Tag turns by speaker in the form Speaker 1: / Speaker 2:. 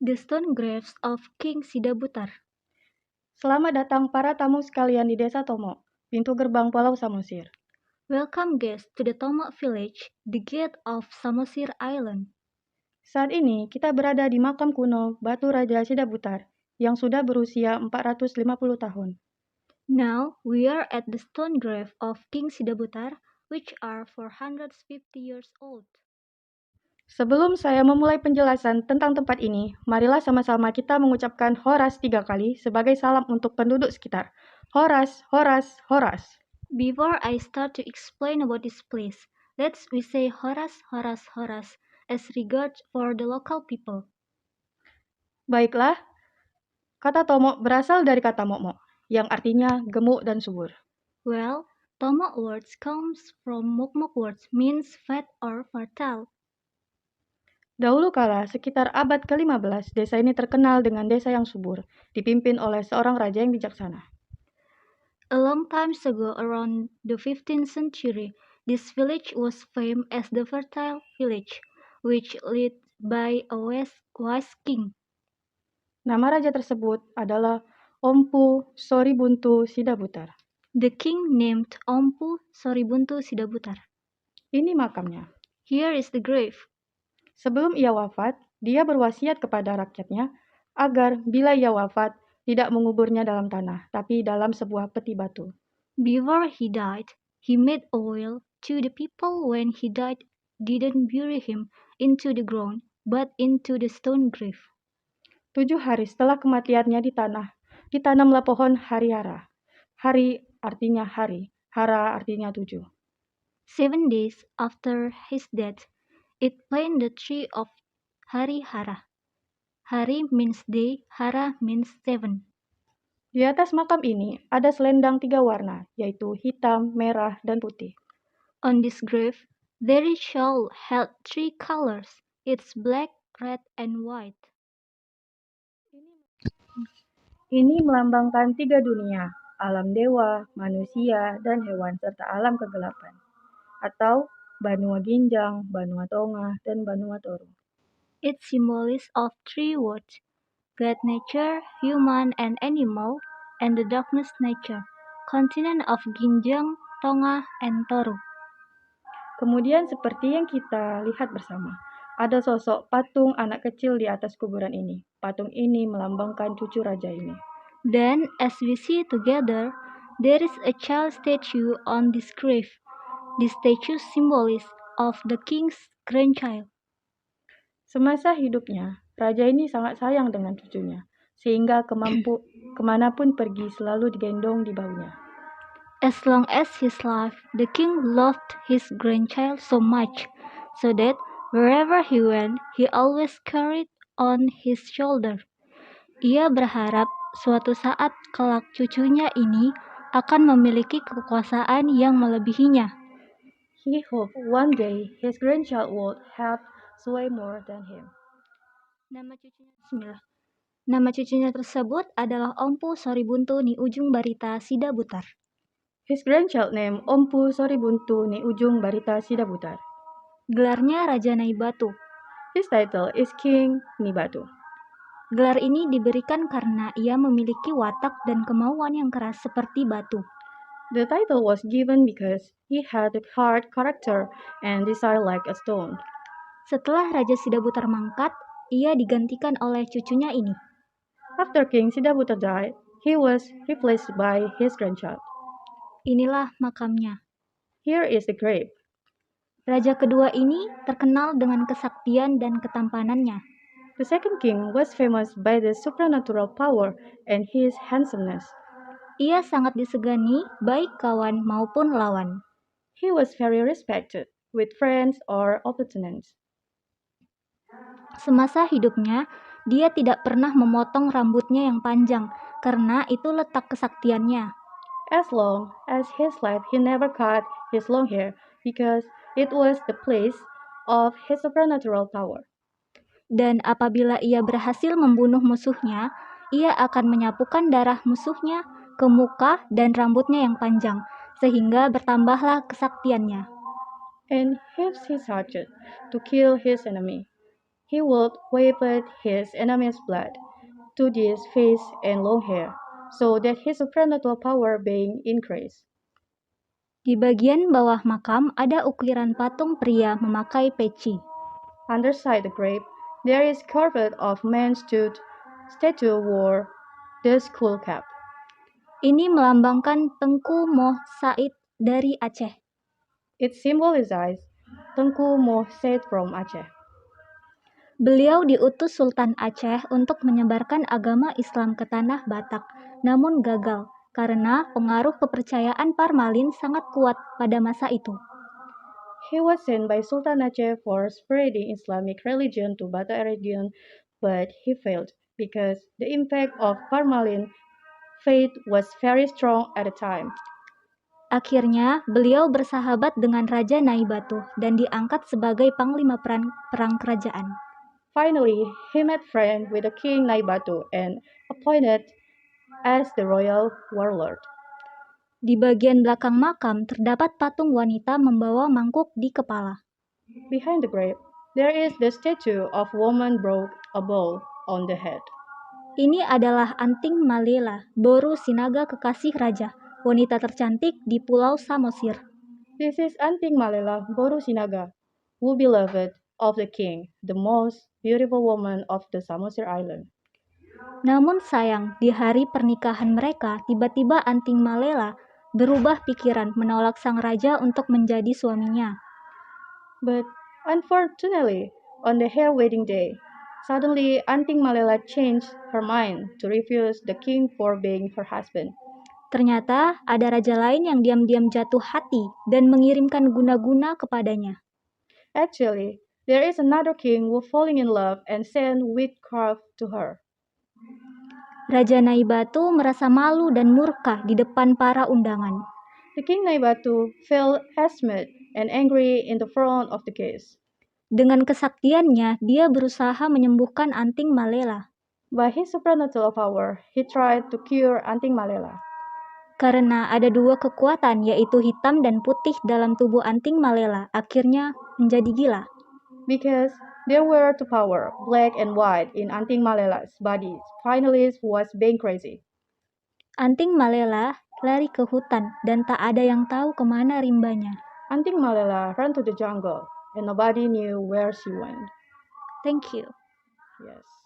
Speaker 1: The Stone Graves of King Sidabutar.
Speaker 2: Selamat datang para tamu sekalian di Desa Tomo, pintu gerbang Pulau Samosir.
Speaker 1: Welcome guests to the Tomo Village, the gate of Samosir Island.
Speaker 2: Saat ini kita berada di makam kuno Batu Raja Sidabutar yang sudah berusia 450 tahun.
Speaker 1: Now we are at the stone grave of King Sidabutar, which are 450 years old.
Speaker 2: Sebelum saya memulai penjelasan tentang tempat ini, marilah sama-sama kita mengucapkan Horas 3 kali sebagai salam untuk penduduk sekitar. Horas, Horas, Horas.
Speaker 1: Before I start to explain about this place, let's we say Horas, Horas, Horas as regards for the local people.
Speaker 2: Baiklah, kata Tomo berasal dari kata Momo, yang artinya gemuk dan subur.
Speaker 1: Well, Tomo words comes from Mokmok words means fat or fertile.
Speaker 2: Dahulu kala, sekitar abad ke-15, desa ini terkenal dengan desa yang subur, dipimpin oleh seorang raja yang bijaksana.
Speaker 1: A long time ago, around the 15th century, this village was famed as the fertile village, which led by a wise king.
Speaker 2: Nama raja tersebut adalah Ompu Soribuntu Sidabutar.
Speaker 1: The king named Ompu Soribuntu Sidabutar.
Speaker 2: Ini makamnya.
Speaker 1: Here is the grave.
Speaker 2: Sebelum ia wafat, dia berwasiat kepada rakyatnya agar bila ia wafat, tidak menguburnya dalam tanah, tapi dalam sebuah peti batu.
Speaker 1: Before he died, he made a will to the people when he died didn't bury him into the ground, but into the stone grave.
Speaker 2: 7 hari setelah kematiannya di tanah, ditanamlah pohon hari-hara. Hari artinya hari, hara artinya 7.
Speaker 1: 7 days after his death, it planted the tree of Hari-hara. Hari means day, hara means 7.
Speaker 2: Di atas makam ini ada selendang 3 warna, yaitu hitam, merah, dan putih.
Speaker 1: On this grave, there is shawl held 3 colors. It's black, red, and white.
Speaker 2: Ini melambangkan 3 dunia, alam dewa, manusia, dan hewan, serta alam kegelapan. Atau Banua Ginjang, Banua Tonga, dan Banua Toru.
Speaker 1: It symbolizes of 3 words, God nature, human and animal, and the darkness nature, continent of Ginjang, Tonga, and Toru.
Speaker 2: Kemudian seperti yang kita lihat bersama, ada sosok patung anak kecil di atas kuburan ini. Patung ini melambangkan cucu raja ini.
Speaker 1: Then, as we see together, there is a child statue on this grave. This statue symbolizes of the king's grandchild.
Speaker 2: Semasa hidupnya, raja ini sangat sayang dengan cucunya, sehingga kemanapun pergi selalu digendong di bahunya.
Speaker 1: As long as his life, the king loved his grandchild so much, so that wherever he went, he always carried on his shoulder. Ia berharap suatu saat kelak cucunya ini akan memiliki kekuasaan yang melebihinya.
Speaker 2: He hoped one day his grandchild would have sway more than him.
Speaker 1: Nama cucunya tersebut adalah Ompu Soribuntu Ni Ujung Barita Sidabutar.
Speaker 2: His grandchild named Ompu Soribuntu Ni Ujung Barita Sidabutar.
Speaker 1: Gelarnya Raja Naibatu.
Speaker 2: His title is King Nibatu.
Speaker 1: Gelar ini diberikan karena ia memiliki watak dan kemauan yang keras seperti batu.
Speaker 2: The title was given because he had a hard character and desire like a stone.
Speaker 1: Setelah Raja Sidabutar mangkat, ia digantikan oleh cucunya ini.
Speaker 2: After King Sidabutar died, he was replaced by his grandchild.
Speaker 1: Inilah makamnya.
Speaker 2: Here is the grave.
Speaker 1: Raja kedua ini terkenal dengan kesaktian dan ketampanannya.
Speaker 2: The second king was famous by the supernatural power and his handsomeness.
Speaker 1: Ia sangat disegani baik kawan maupun lawan.
Speaker 2: He was very respected with friends or opponents.
Speaker 1: Semasa hidupnya, dia tidak pernah memotong rambutnya yang panjang karena itu letak kesaktiannya.
Speaker 2: As long as his life, he never cut his long hair because it was the place of his supernatural power.
Speaker 1: Dan apabila ia berhasil membunuh musuhnya, ia akan menyapukan darah musuhnya ke muka dan rambutnya yang panjang, sehingga bertambahlah kesaktiannya.
Speaker 2: And if he started to kill his enemy, He would wiped his enemy's blood to his face and long hair, so that his supernatural power being increased.
Speaker 1: Di bagian bawah makam ada ukiran patung pria memakai peci.
Speaker 2: Underside the grave, there is carved of man statue wore the skull cap.
Speaker 1: Ini melambangkan Tengku Moh Said dari Aceh.
Speaker 2: It symbolizes Tengku Moh Said from Aceh.
Speaker 1: Beliau diutus Sultan Aceh untuk menyebarkan agama Islam ke tanah Batak, namun gagal karena pengaruh kepercayaan Parmalin sangat kuat pada masa itu.
Speaker 2: He was sent by Sultan Aceh for spreading Islamic religion to Batak region, but he failed because the impact of Parmalin faith was very strong at the time.
Speaker 1: Akhirnya, beliau bersahabat dengan Raja Naibatu dan diangkat sebagai panglima perang kerajaan.
Speaker 2: Finally, he made friends with the King Naibatu and appointed as the royal warlord.
Speaker 1: Di bagian belakang makam terdapat patung wanita membawa mangkuk di kepala.
Speaker 2: Behind the grave, there is the statue of woman broke a bowl on the head.
Speaker 1: Ini adalah Anting Malela, Boru Sinaga kekasih raja, wanita tercantik di Pulau Samosir.
Speaker 2: This is Anting Malela Boru Sinaga, who beloved of the king, the most beautiful woman of the Samosir Island.
Speaker 1: Namun sayang, di hari pernikahan mereka, tiba-tiba Anting Malela berubah pikiran menolak sang raja untuk menjadi suaminya.
Speaker 2: But unfortunately, on their wedding day, suddenly Anting Malela changed her mind to refuse the king for being her husband.
Speaker 1: Ternyata ada raja lain yang diam-diam jatuh hati dan mengirimkan guna-guna kepadanya.
Speaker 2: Actually, there is another king who falling in love and sent witchcraft to her.
Speaker 1: Raja Naibatu merasa malu dan murka di depan para undangan.
Speaker 2: The king Naibatu felt ashamed and angry in the front of the guests.
Speaker 1: Dengan kesaktiannya, dia berusaha menyembuhkan Anting Malela.
Speaker 2: By his supernatural power, he tried to cure Anting Malela.
Speaker 1: Karena ada dua kekuatan, yaitu hitam dan putih dalam tubuh Anting Malela, akhirnya menjadi gila.
Speaker 2: Because there were two power, black and white, in Anting Malela's body, finally was being crazy.
Speaker 1: Anting Malela lari ke hutan dan tak ada yang tahu kemana rimbanya.
Speaker 2: Anting Malela ran to the jungle and nobody knew where she went.
Speaker 1: Thank you.
Speaker 2: Yes.